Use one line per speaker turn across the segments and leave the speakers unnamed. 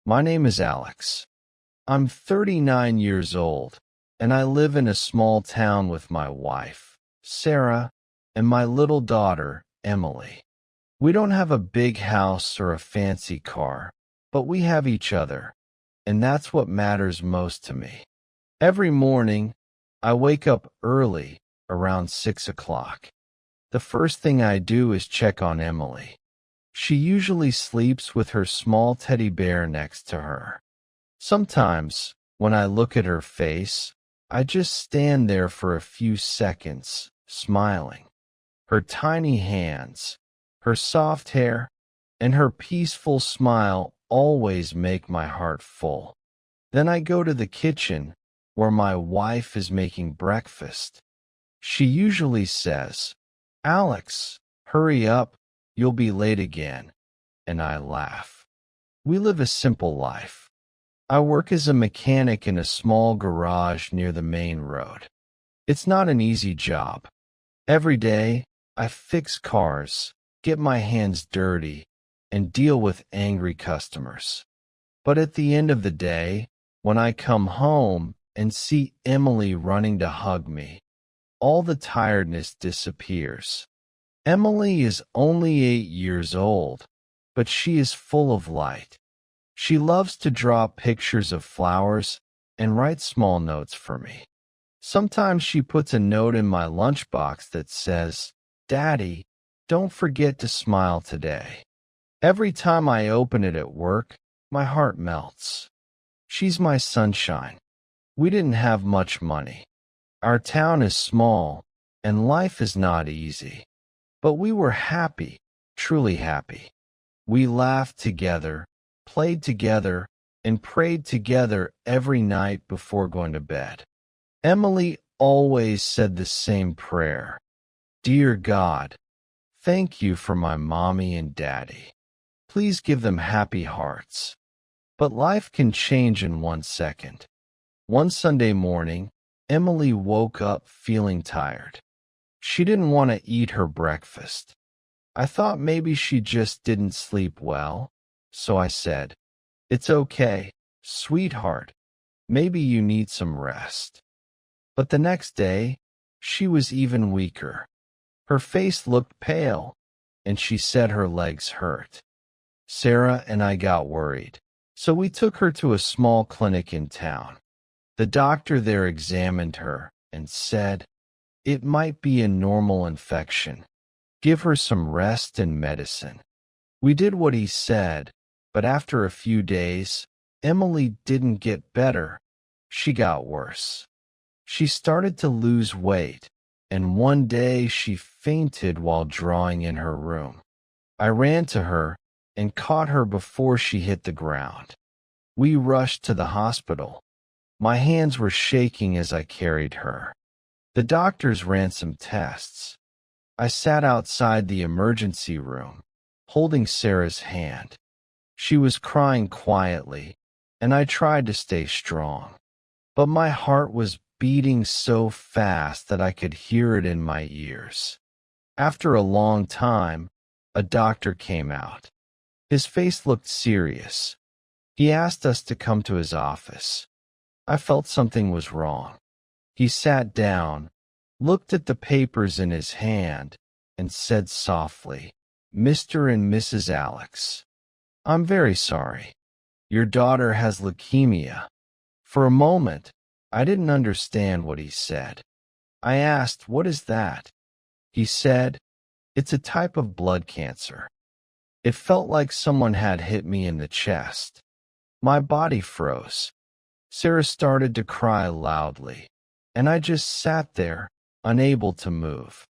My name is Alex. I'm 39 years old, and I live in a small town with my wife, Sarah, and my little daughter, Emily. We don't have a big house or a fancy car, but we have each other, and that's what matters most to me. Every morning, I wake up early, around 6 o'clock. The first thing I do is check on Emily. She usually sleeps with her small teddy bear next to her. Sometimes, when I look at her face, I just stand there for a few seconds, smiling. Her tiny hands, her soft hair, and her peaceful smile always make my heart full. Then I go to the kitchen, where my wife is making breakfast. She usually says, "Alex, hurry up, you'll be late again," and I laugh. We live a simple life. I work as a mechanic in a small garage near the main road. It's not an easy job. Every day, I fix cars, get my hands dirty, and deal with angry customers. But at the end of the day, when I come home and see Emily running to hug me, all the tiredness disappears. Emily is only 8 years old, but she is full of light. She loves to draw pictures of flowers and write small notes for me. Sometimes she puts a note in my lunchbox that says, "Daddy, don't forget to smile today." Every time I open it at work, my heart melts. She's my sunshine. We didn't have much money. Our town is small, and life is not easy. But we were happy, truly happy. We laughed together, played together, and prayed together every night before going to bed. Emily always said the same prayer: "Dear God, thank you for my mommy and daddy. Please give them happy hearts." But life can change in 1 second. One Sunday morning, Emily woke up feeling tired. She didn't want to eat her breakfast. I thought maybe she just didn't sleep well, so I said, "It's okay, sweetheart. Maybe you need some rest." But the next day, she was even weaker. Her face looked pale, and she said her legs hurt. Sarah and I got worried, so we took her to a small clinic in town. The doctor there examined her and said, "It might be a normal infection. Give her some rest and medicine." We did what he said, but after a few days, Emily didn't get better. She got worse. She started to lose weight, and one day she fainted while drawing in her room. I ran to her and caught her before she hit the ground. We rushed to the hospital. My hands were shaking as I carried her. The doctors ran some tests. I sat outside the emergency room, holding Sarah's hand. She was crying quietly, and I tried to stay strong. But my heart was beating so fast that I could hear it in my ears. After a long time, a doctor came out. His face looked serious. He asked us to come to his office. I felt something was wrong. He sat down, looked at the papers in his hand, and said softly, "Mr. and Mrs. Alex, I'm very sorry. Your daughter has leukemia." For a moment, I didn't understand what he said. I asked, "What is that?" He said, "It's a type of blood cancer." It felt like someone had hit me in the chest. My body froze. Sarah started to cry loudly, and I just sat there, unable to move.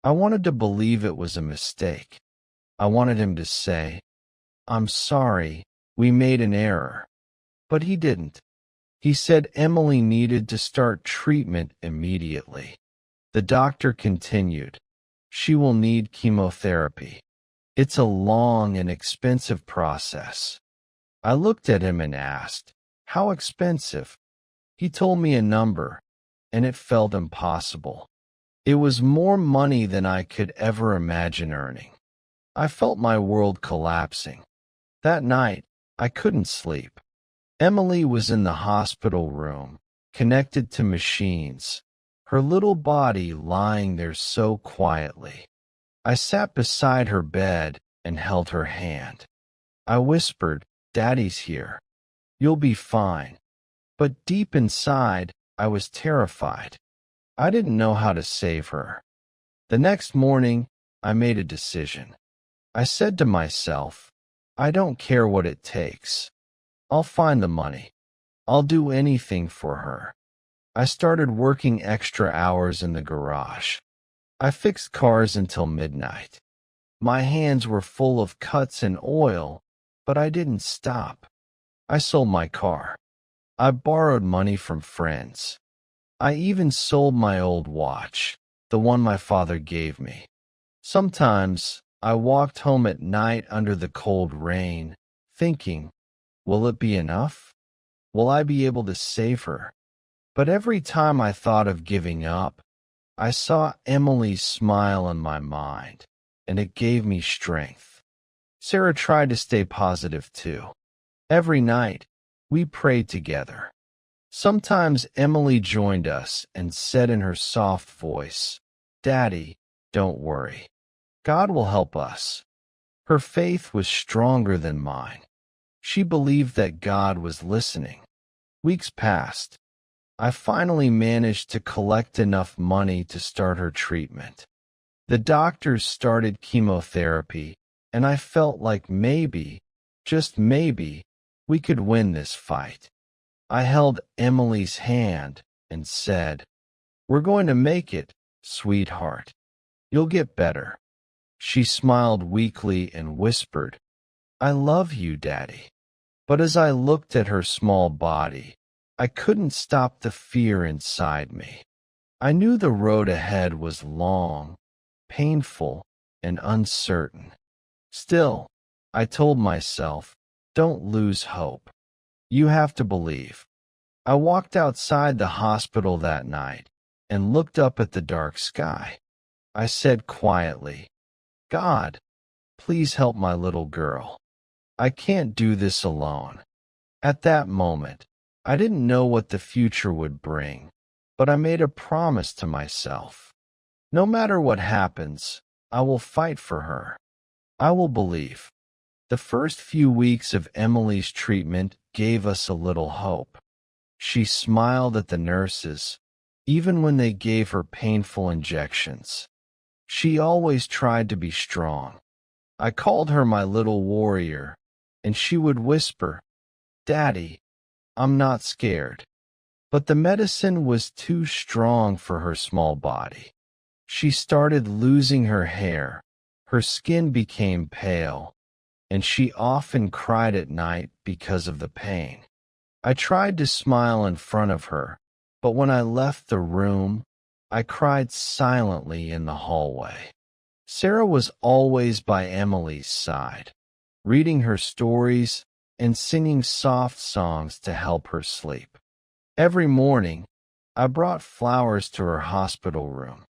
I wanted to believe it was a mistake. I wanted him to say, "I'm sorry, we made an error." But he didn't. He said Emily needed to start treatment immediately. The doctor continued, "She will need chemotherapy. It's a long and expensive process." I looked at him and asked, "How expensive?" He told me a number, and it felt impossible. It was more money than I could ever imagine earning. I felt my world collapsing. That night, I couldn't sleep. Emily was in the hospital room, connected to machines, her little body lying there so quietly. I sat beside her bed and held her hand. I whispered, "Daddy's here. You'll be fine." But deep inside, I was terrified. I didn't know how to save her. The next morning, I made a decision. I said to myself, I don't care what it takes. I'll find the money. I'll do anything for her. I started working extra hours in the garage. I fixed cars until midnight. My hands were full of cuts and oil, but I didn't stop. I sold my car. I borrowed money from friends. I even sold my old watch, the one my father gave me. Sometimes I walked home at night under the cold rain, thinking, will it be enough? Will I be able to save her? But every time I thought of giving up, I saw Emily's smile in my mind, and it gave me strength. Sarah tried to stay positive too. Every night, we prayed together. Sometimes Emily joined us and said in her soft voice, "Daddy, don't worry. God will help us." Her faith was stronger than mine. She believed that God was listening. Weeks passed. I finally managed to collect enough money to start her treatment. The doctors started chemotherapy, and I felt like maybe, just maybe, we could win this fight. I held Emily's hand and said, "We're going to make it, sweetheart. You'll get better." She smiled weakly and whispered, "I love you, Daddy." But as I looked at her small body, I couldn't stop the fear inside me. I knew the road ahead was long, painful, and uncertain. Still, I told myself, don't lose hope. You have to believe. I walked outside the hospital that night and looked up at the dark sky. I said quietly, "God, please help my little girl. I can't do this alone." At that moment, I didn't know what the future would bring, but I made a promise to myself. No matter what happens, I will fight for her. I will believe. The first few weeks of Emily's treatment gave us a little hope. She smiled at the nurses, even when they gave her painful injections. She always tried to be strong. I called her my little warrior, and she would whisper, "Daddy, I'm not scared." But the medicine was too strong for her small body. She started losing her hair, her skin became pale, and she often cried at night because of the pain. I tried to smile in front of her, but when I left the room, I cried silently in the hallway. Sarah was always by Emily's side, reading her stories and singing soft songs to help her sleep. Every morning, I brought flowers to her hospital room.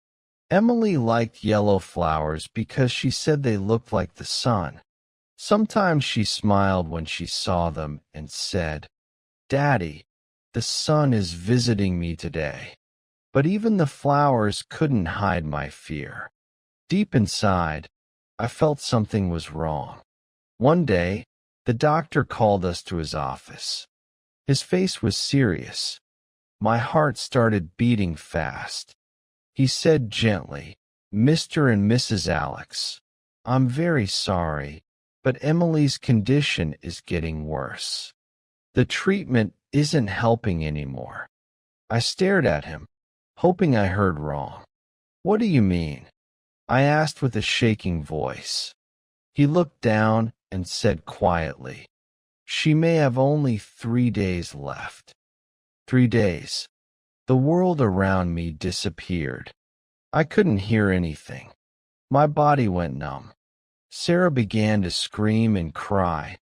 Emily liked yellow flowers because she said they looked like the sun. Sometimes she smiled when she saw them and said, "Daddy, the sun is visiting me today." But even the flowers couldn't hide my fear. Deep inside, I felt something was wrong. One day, the doctor called us to his office. His face was serious. My heart started beating fast. He said gently, "Mr. and Mrs. Alex, I'm very sorry, but Emily's condition is getting worse. The treatment isn't helping anymore." I stared at him, hoping I heard wrong. "What do you mean?" I asked with a shaking voice. He looked down and said quietly, "She may have only 3 days left." 3 days. The world around me disappeared. I couldn't hear anything. My body went numb. Sarah began to scream and cry,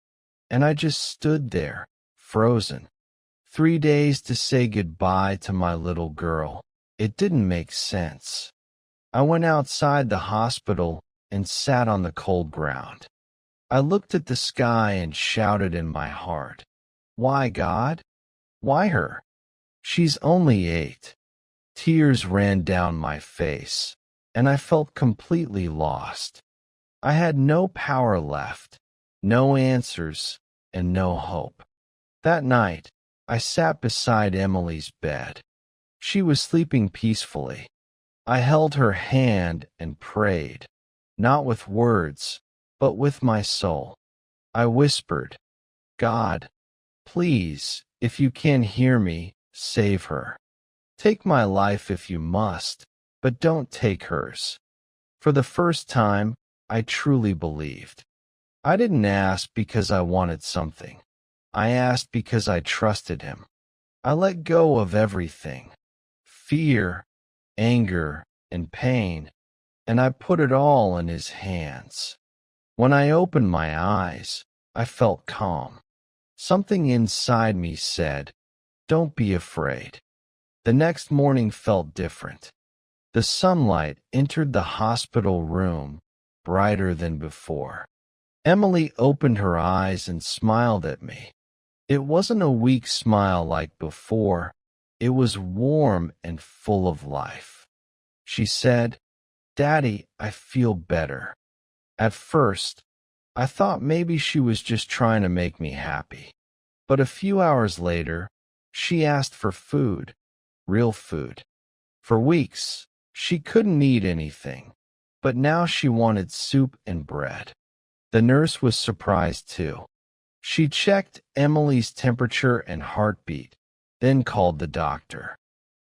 and I just stood there, frozen. 3 days to say goodbye to my little girl. It didn't make sense. I went outside the hospital and sat on the cold ground. I looked at the sky and shouted in my heart, "Why, God? Why her? She's only 8." Tears ran down my face, and I felt completely lost. I had no power left, no answers, and no hope. That night, I sat beside Emily's bed. She was sleeping peacefully. I held her hand and prayed, not with words, but with my soul. I whispered, "God, please, if you can hear me, save her. Take my life if you must, but don't take hers." For the first time, I truly believed. I didn't ask because I wanted something. I asked because I trusted him. I let go of everything, fear, anger, and pain, and I put it all in his hands. When I opened my eyes, I felt calm. Something inside me said, "Don't be afraid." The next morning felt different. The sunlight entered the hospital room, brighter than before. Emily opened her eyes and smiled at me. It wasn't a weak smile like before. It was warm and full of life. She said, "Daddy, I feel better." At first, I thought maybe she was just trying to make me happy. But a few hours later, she asked for food, real food. For weeks, she couldn't eat anything, but now she wanted soup and bread. The nurse was surprised too. She checked Emily's temperature and heartbeat, then called the doctor.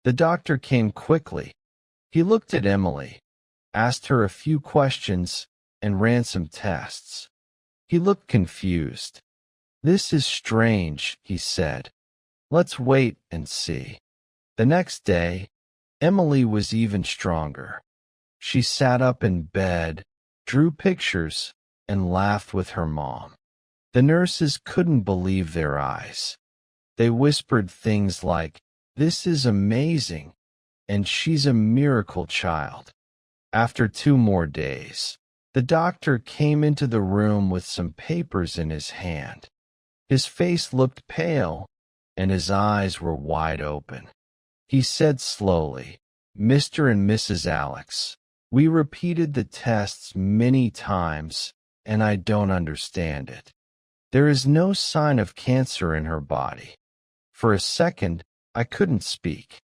The doctor came quickly. He looked at Emily, asked her a few questions, and ran some tests. He looked confused. "This is strange," he said. "Let's wait and see." The next day, Emily was even stronger. She sat up in bed, drew pictures, and laughed with her mom. The nurses couldn't believe their eyes. They whispered things like, "This is amazing," and "She's a miracle child." After 2 more days, the doctor came into the room with some papers in his hand. His face looked pale, and his eyes were wide open. He said slowly, "Mr. and Mrs. Alex, we repeated the tests many times, and I don't understand it. There is no sign of cancer in her body." For a second, I couldn't speak.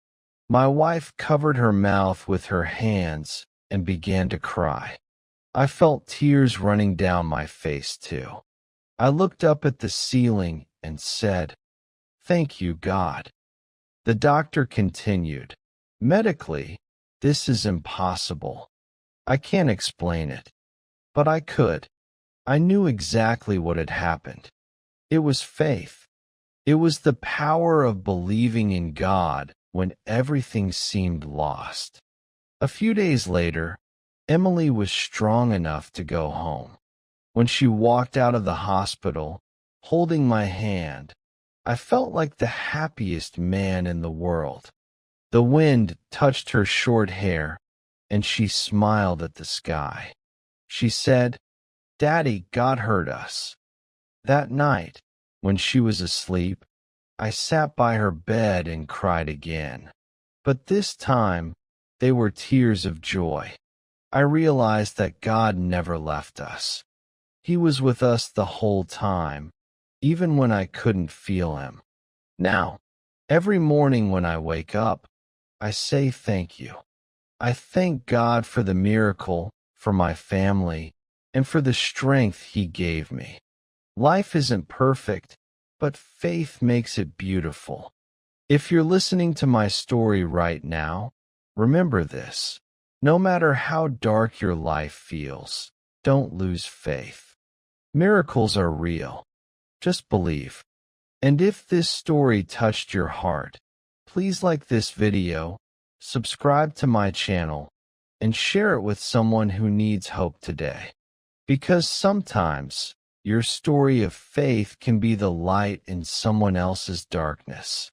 My wife covered her mouth with her hands and began to cry. I felt tears running down my face too. I looked up at the ceiling and said, "Thank you, God." The doctor continued, "Medically, this is impossible. I can't explain it. But I could. I knew exactly what had happened. It was faith. It was the power of believing in God when everything seemed lost." A few days later, Emily was strong enough to go home. When she walked out of the hospital, holding my hand, I felt like the happiest man in the world. The wind touched her short hair, and she smiled at the sky. She said, "Daddy, God heard us." That night, when she was asleep, I sat by her bed and cried again. But this time, they were tears of joy. I realized that God never left us. He was with us the whole time, even when I couldn't feel him. Now, every morning when I wake up, I say thank you. I thank God for the miracle, for my family, and for the strength he gave me. Life isn't perfect, but faith makes it beautiful. If you're listening to my story right now, remember this. No matter how dark your life feels, don't lose faith. Miracles are real. Just believe. And if this story touched your heart, please like this video, subscribe to my channel, and share it with someone who needs hope today. Because sometimes your story of faith can be the light in someone else's darkness.